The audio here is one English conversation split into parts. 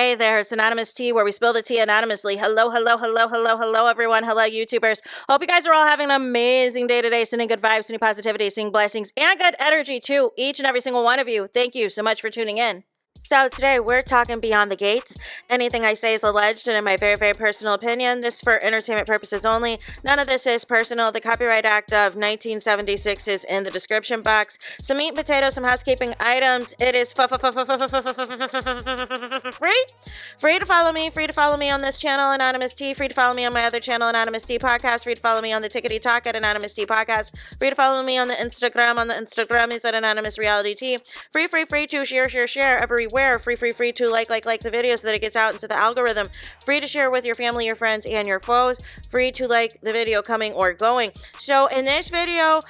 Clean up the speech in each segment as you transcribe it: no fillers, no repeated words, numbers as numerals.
Hey there, it's Anonymous Tea, where we spill the tea anonymously. Hello, everyone. Hello, YouTubers. Hope you guys are all having an amazing day today. Sending good vibes, sending positivity, sending blessings, and good energy to each and every single one of you. Thank you so much for tuning in. So today we're talking Beyond the Gates. Anything I say is alleged and in my very, very personal opinion. This is for entertainment purposes only. None of this is personal. The Copyright Act of 1976 is in the description box. Some meat and potatoes, some housekeeping items. It is free to follow me. Free to follow me on this channel, Anonymous Tea. Free to follow me on my other channel, Anonymous Tea Podcast. Free to follow me on the Tickety Talk at Anonymous Tea Podcast. Free to follow me on the Instagram. On the Instagram is at Anonymous Reality Tea. Free to share everywhere. Free to like the video so that it gets out into the algorithm. Free to share with your family, your friends, and your foes. Free to like the video coming or going. So in this video,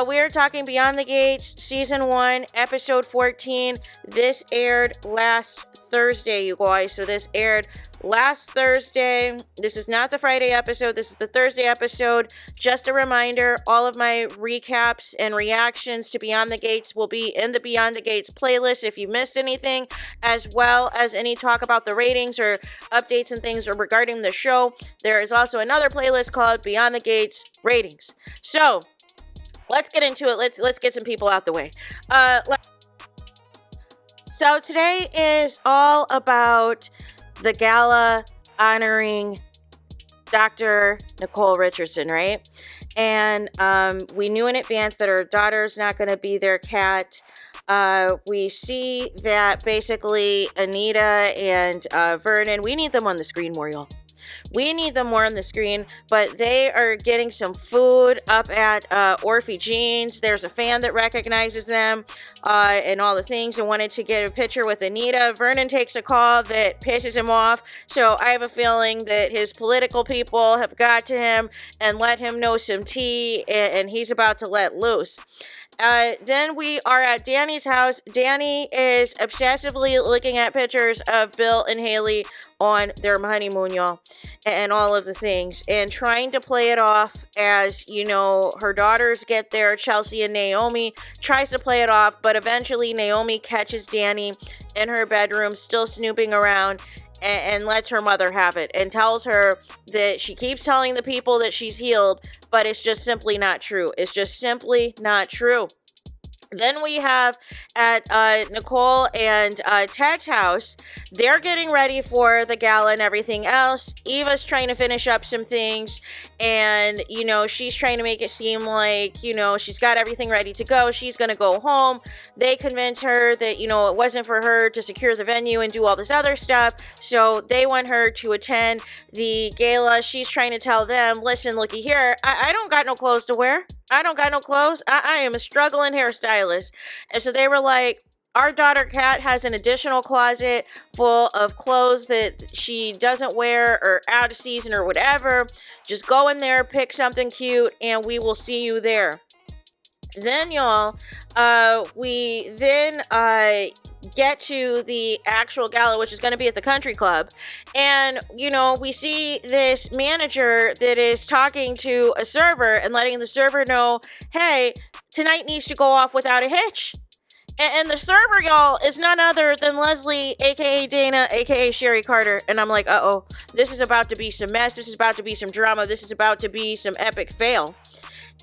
we're talking Beyond the Gates, Season 1, Episode 14. This aired last Thursday, you guys. So this aired last Thursday. This is not the Friday episode. This is the Thursday episode. Just a reminder, all of my recaps and reactions to Beyond the Gates will be in the Beyond the Gates playlist if you missed anything, as well as any talk about the ratings or updates and things regarding the show. There is also another playlist called Beyond the Gates Ratings. So let's get into it. Let's get some people out the way. So today is all about the gala honoring Dr. Nicole Richardson, right? And we knew in advance that her daughter's not going to be there, Kat. We see that basically Anita and Vernon, we need them on the screen more, y'all. We need them more on the screen, but they are getting some food up at Orphe Jeans. There's a fan that recognizes them and all the things and wanted to get a picture with Anita. Vernon takes a call that pisses him off, so I have a feeling that his political people have got to him and let him know some tea, and he's about to let loose. Then we are at Danny's house. Danny is obsessively looking at pictures of Bill and Haley on their honeymoon, y'all, and all of the things, and trying to play it off as, you know, her daughters get there. Chelsea and Naomi tries to play it off, but eventually Naomi catches Danny in her bedroom, still snooping around, and lets her mother have it and tells her that she keeps telling the people that she's healed, but it's just simply not true. It's just simply not true. Then we have at Nicole and Ted's house. They're getting ready for the gala and everything else. Eva's trying to finish up some things, and, you know, she's trying to make it seem like, you know, she's got everything ready to go. She's going to go home. They convince her that, you know, it wasn't for her to secure the venue and do all this other stuff, so they want her to attend the gala. She's trying to tell them, listen, looky here, I don't got no clothes to wear. I don't got no clothes. I am a struggling hairstylist. And so they were like, our daughter Kat has an additional closet full of clothes that she doesn't wear or out of season or whatever. Just go in there, pick something cute, and we will see you there. Then, y'all, we then get to the actual gala, which is going to be at the country club. And, you know, we see this manager that is talking to a server and letting the server know, hey, tonight needs to go off without a hitch. And the server, y'all, is none other than Leslie, aka Dana, aka Sherry Carter. And I'm like, uh-oh, this is about to be some mess. This is about to be some drama. This is about to be some epic fail.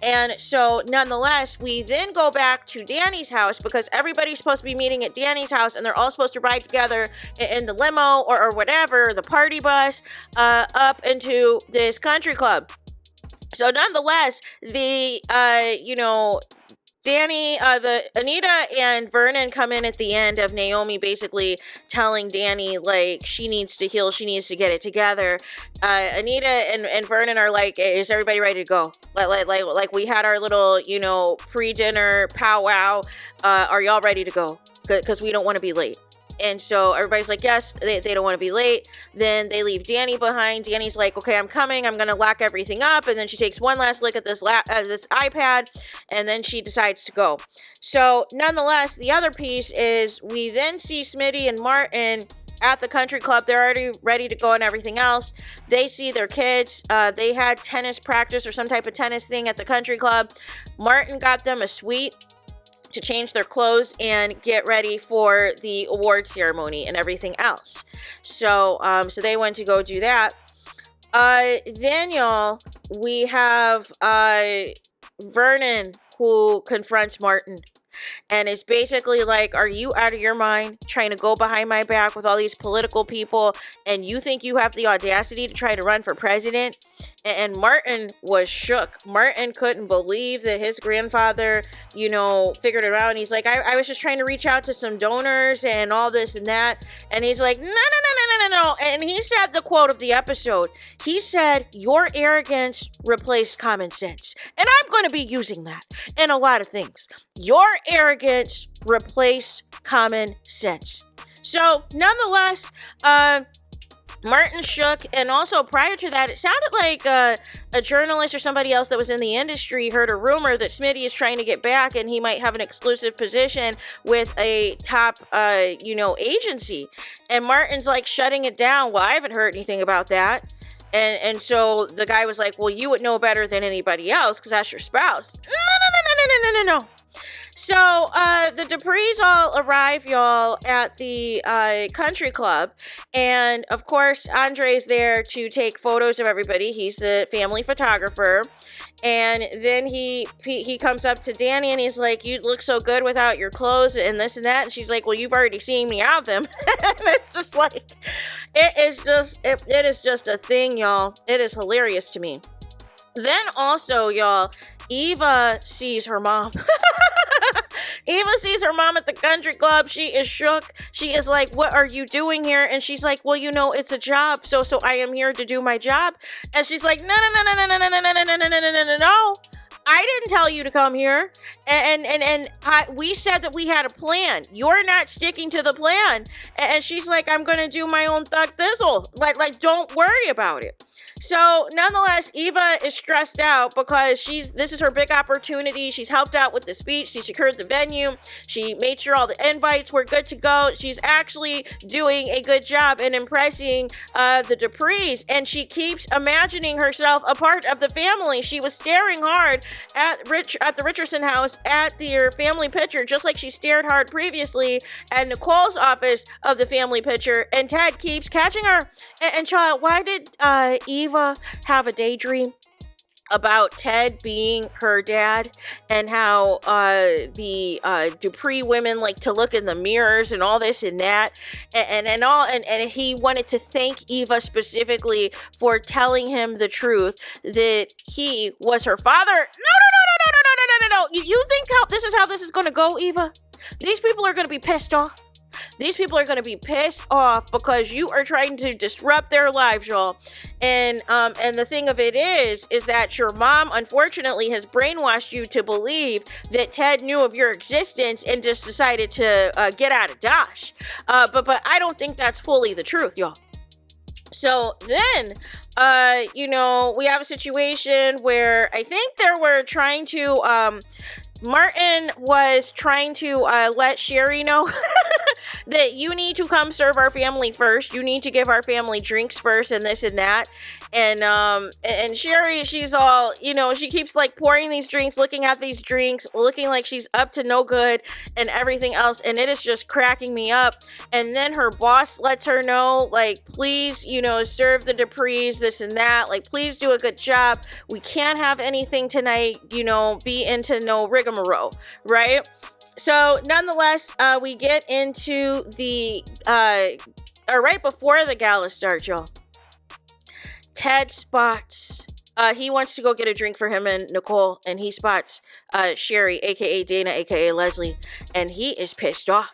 And so, nonetheless, we then go back to Danny's house because everybody's supposed to be meeting at Danny's house, and they're all supposed to ride together in the limo or whatever, the party bus, up into this country club. So, nonetheless, the, you know, Danny, the Anita and Vernon come in at the end of Naomi basically telling Danny, like, she needs to heal, she needs to get it together. Anita and Vernon are like, is everybody ready to go? Like we had our little, you know, pre-dinner powwow. Are y'all ready to go? Because we don't want to be late. And so everybody's like, yes, they don't want to be late. Then they leave Danny behind. Danny's like, okay, I'm coming. I'm going to lock everything up. And then she takes one last look at this this iPad, and then she decides to go. So nonetheless, the other piece is we then see Smitty and Martin at the country club. They're already ready to go and everything else. They see their kids. They had tennis practice or some type of tennis thing at the country club. Martin got them a suite. to change their clothes and get ready for the award ceremony and everything else. So they went to go do that. Then, y'all, we have Vernon, who confronts Martin. And it's basically like, are you out of your mind trying to go behind my back with all these political people, and you think you have the audacity to try to run for president? And Martin was shook. Martin couldn't believe that his grandfather, figured it out. And he's like, I was just trying to reach out to some donors and all this and that. And he's like, no. And he said the quote of the episode. He said, your arrogance replaced common sense. And I'm going to be using that in a lot of things. Your arrogance replaced common sense. So, nonetheless, Martin shook, and also prior to that, it sounded like a journalist or somebody else that was in the industry heard a rumor that Smitty is trying to get back, and he might have an exclusive position with a top, agency. And Martin's like shutting it down. Well, I haven't heard anything about that. And so the guy was like, well, you would know better than anybody else because that's your spouse. No. So, the Duprees all arrive, y'all, at the country club. And, of course, Andre's there to take photos of everybody. He's the family photographer. And then he comes up to Danny and he's like, you look so good without your clothes and this and that. And she's like, well, you've already seen me out them. And it's just like, it is just a thing, y'all. It is hilarious to me. Then also, y'all, Eva sees her mom. Eva sees her mom at the country club. She is shook. She is like, what are you doing here? And she's like, well, it's a job. So I am here to do my job. And she's like, no. I didn't tell you to come here. And we said that we had a plan. You're not sticking to the plan. And she's like, I'm going to do my own thug thistle. Like, don't worry about it. So, nonetheless, Eva is stressed out because this is her big opportunity. She's helped out with the speech. She secured the venue. She made sure all the invites were good to go. She's actually doing a good job in impressing the Duprees, and she keeps imagining herself a part of the family. She was staring hard at the Richardson house at their family picture, just like she stared hard previously at Nicole's office of the family picture, and Ted keeps catching her. And child, why did Eva have a daydream about Ted being her dad, and how the Dupree women like to look in the mirrors and all this and that, and he wanted to thank Eva specifically for telling him the truth that he was her father? No. You think how this is going to go, Eva? These people are going to be pissed off. These people are going to be pissed off because you are trying to disrupt their lives, y'all. And the thing of it is that your mom, unfortunately, has brainwashed you to believe that Ted knew of your existence and just decided to get out of Dodge. But I don't think that's fully the truth, y'all. So then, we have a situation where I think they were trying to, Martin was trying to let Sherry know that you need to come serve our family first. You need to give our family drinks first and this and that. And Sherry, she's all, she keeps like pouring these drinks, looking at these drinks, looking like she's up to no good and everything else. And it is just cracking me up. And then her boss lets her know, like, please, serve the Duprees, this and that. Like, please do a good job. We can't have anything tonight, be into no rigmarole, right? So nonetheless, we get into the, right before the gala starts, y'all. Ted spots, he wants to go get a drink for him and Nicole, and he spots Sherry, aka Dana, aka Leslie, and he is pissed off.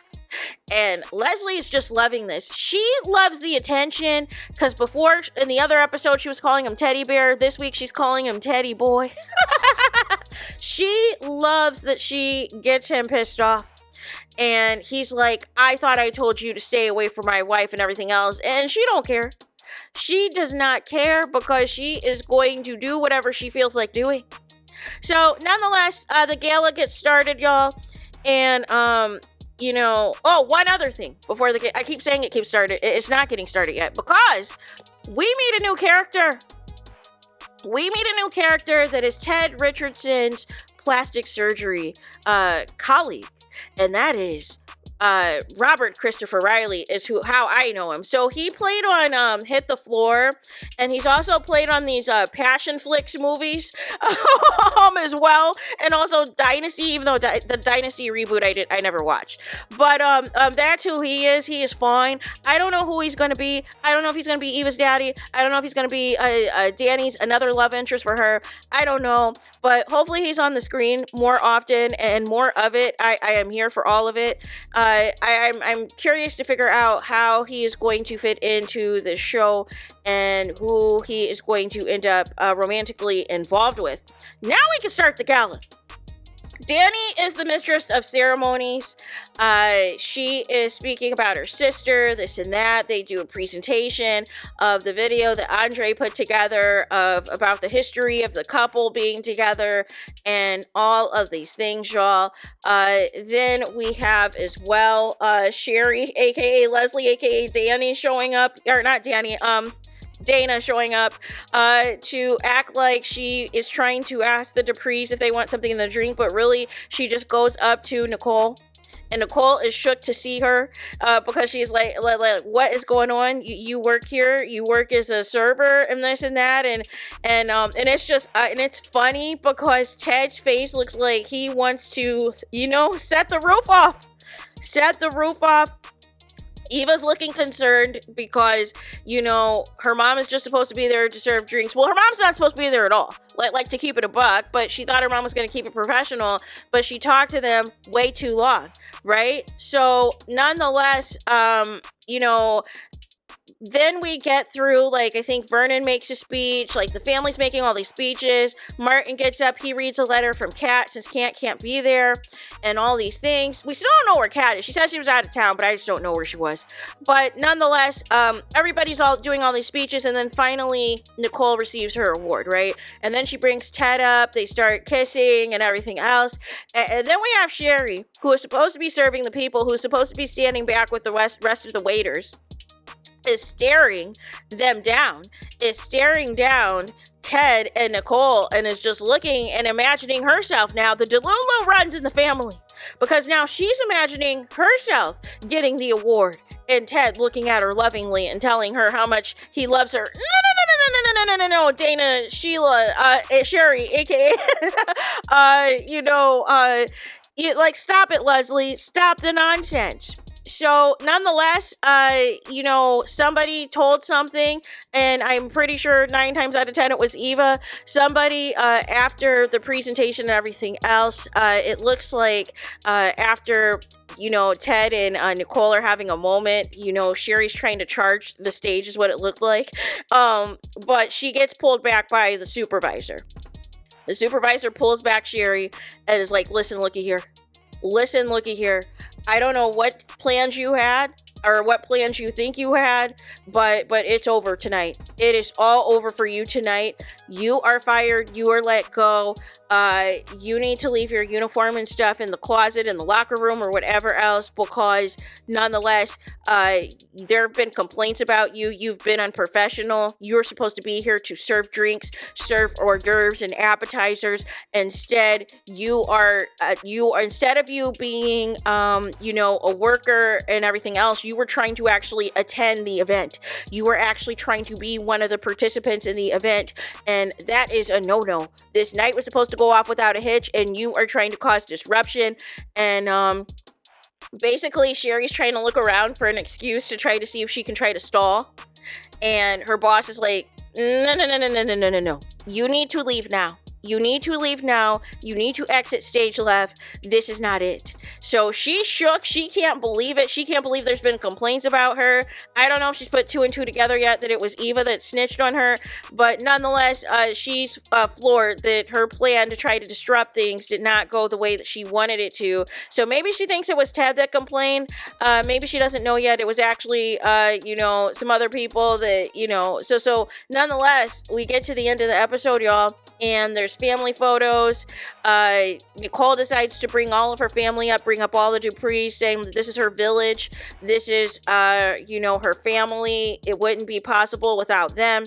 And Leslie is just loving this. She loves the attention, because before, in the other episode, she was calling him Teddy Bear. This week, she's calling him Teddy Boy. She loves that she gets him pissed off. And he's like, I thought I told you to stay away from my wife and everything else. And she don't care. She does not care because she is going to do whatever she feels like doing. So, nonetheless, the gala gets started, y'all. And, one other thing before I keep saying it keeps started. It's not getting started yet because we meet a new character. We meet a new character that is Ted Richardson's plastic surgery colleague, and that is Robert Christopher Riley is how I know him. So he played on Hit the Floor, and he's also played on these Passion Flicks movies as well, and also Dynasty, even though the Dynasty reboot I never watched. But that's who he is. He is fine. I don't know who he's going to be. I don't know if he's going to be Eva's daddy. I don't know if he's going to be Danny's another love interest for her. I don't know. But hopefully he's on the screen more often and more of it. I am here for all of it. I'm curious to figure out how he is going to fit into the show and who he is going to end up romantically involved with. Now we can start the gala. Danny is the mistress of ceremonies. She is speaking about her sister, this and that. They do a presentation of the video that Andre put together about the history of the couple being together and all of these things, y'all. Then we have as well Sherry, aka Leslie, aka Danny, showing up, or not Danny, Dana showing up to act like she is trying to ask the Duprees if they want something to drink, but really she just goes up to Nicole, and Nicole is shook to see her because she's like, what is going on? You work here, you work as a server and this and that, and it's just and it's funny because Ted's face looks like he wants to, set the roof off. Eva's looking concerned because, her mom is just supposed to be there to serve drinks. Well, her mom's not supposed to be there at all, like to keep it a buck, but she thought her mom was going to keep it professional, but she talked to them way too long, right? So, nonetheless, then we get through, I think Vernon makes a speech, the family's making all these speeches. Martin gets up, he reads a letter from Kat since Kat can't be there, and all these things. We still don't know where Kat is. She said she was out of town, but I just don't know where she was. But nonetheless, everybody's all doing all these speeches, and then finally Nicole receives her award, right? And then she brings Ted up, they start kissing and everything else. And then we have Sherry, who is supposed to be serving the people, who's supposed to be standing back with the rest of the waiters, is staring down Ted and Nicole, and is just looking and imagining herself now. The Delulu runs in the family because now she's imagining herself getting the award and Ted looking at her lovingly and telling her how much he loves her. No, Dana, Sheila, Sherry, aka, stop it, Leslie, stop the nonsense. So, nonetheless, somebody told something, and I'm pretty sure 9 times out of 10 it was Eva. Somebody, after the presentation and everything else, it looks like after, Ted and Nicole are having a moment, Sherry's trying to charge the stage is what it looked like. But she gets pulled back by the supervisor. The supervisor pulls back Sherry and is like, listen, looky here. I don't know what plans you had or what plans you think you had, but it's over tonight. It is all over for you tonight. You are fired. You are let go. You need to leave your uniform and stuff in the closet, in the locker room, or whatever else, because nonetheless, there have been complaints about you. You've been unprofessional. You're supposed to be here to serve drinks, serve hors d'oeuvres and appetizers. Instead, instead of you being, a worker and everything else, you were trying to actually attend the event. You were actually trying to be one of the participants in the event, and that is a no-no. This night was supposed to go off without a hitch, and you are trying to cause disruption. And basically Sherry's trying to look around for an excuse to try to see if she can try to stall, and her boss is like, no, you need to leave now. You need to exit stage left. This is not it. So she's shook. She can't believe it. She can't believe there's been complaints about her. I don't know if she's put 2 and 2 together yet that it was Eva that snitched on her. But nonetheless, she's floored that her plan to try to disrupt things did not go the way that she wanted it to. So maybe she thinks it was Ted that complained. Maybe she doesn't know yet. It was actually, some other people that, So nonetheless, we get to the end of the episode, y'all. And there's family photos. Nicole decides to bring all of her family up, bring up all the Duprees, saying that this is her village. This is, her family. It wouldn't be possible without them.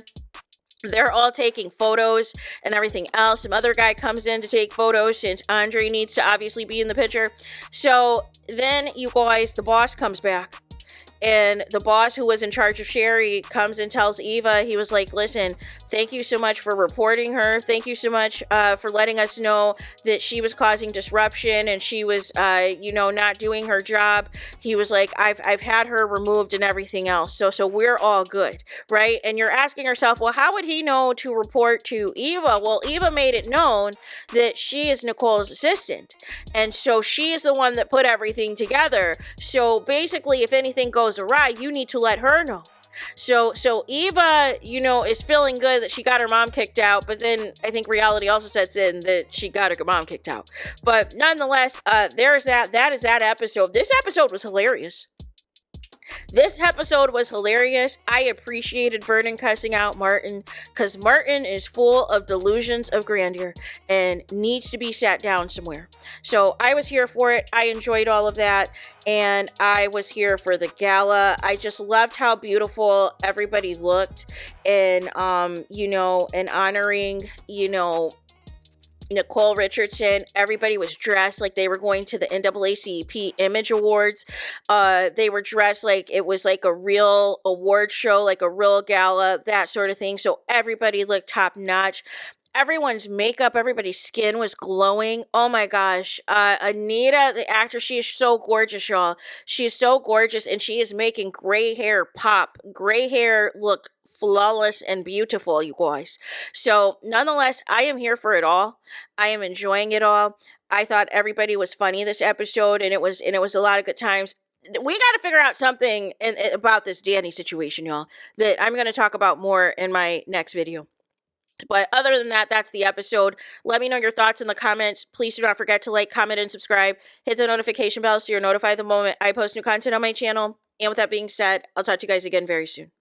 they're all taking photos and everything else. Some other guy comes in to take photos since Andre needs to obviously be in the picture. So then, you guys, the boss comes back. And the boss who was in charge of Sherry comes and tells Eva, he was like, listen, thank you so much for reporting her. Thank you so much for letting us know that she was causing disruption and she was, not doing her job. He was like, I've had her removed and everything else. So we're all good, right? And you're asking yourself, well, how would he know to report to Eva? Well, Eva made it known that she is Nicole's assistant. And so she is the one that put everything together. So basically, if anything goes awry, you need to let her know. So Eva, is feeling good that she got her mom kicked out, but then I think reality also sets in that she got her mom kicked out. But nonetheless, there's that. That is that episode. This episode was hilarious. This episode was hilarious. I appreciated Vernon cussing out Martin because Martin is full of delusions of grandeur and needs to be sat down somewhere. So I was here for it. I enjoyed all of that. And I was here for the gala. I just loved how beautiful everybody looked and, and honoring, Nicole Richardson. Everybody was dressed like they were going to the NAACP Image Awards. They were dressed like it was like a real award show, like a real gala, that sort of thing. So everybody looked top notch. Everyone's makeup, everybody's skin was glowing. Oh my gosh. Anita, the actress, she is so gorgeous, y'all. She is so gorgeous and she is making gray hair pop. Gray hair look flawless and beautiful, you guys. So nonetheless, I am here for it all. I am enjoying it all. I thought everybody was funny this episode and it was a lot of good times. We got to figure out something about this Danny situation, y'all, that I'm going to talk about more in my next video. But other than that, that's the episode. Let me know your thoughts in the comments. Please do not forget to like, comment, and subscribe. Hit the notification bell so you're notified the moment I post new content on my channel. And with that being said, I'll talk to you guys again very soon.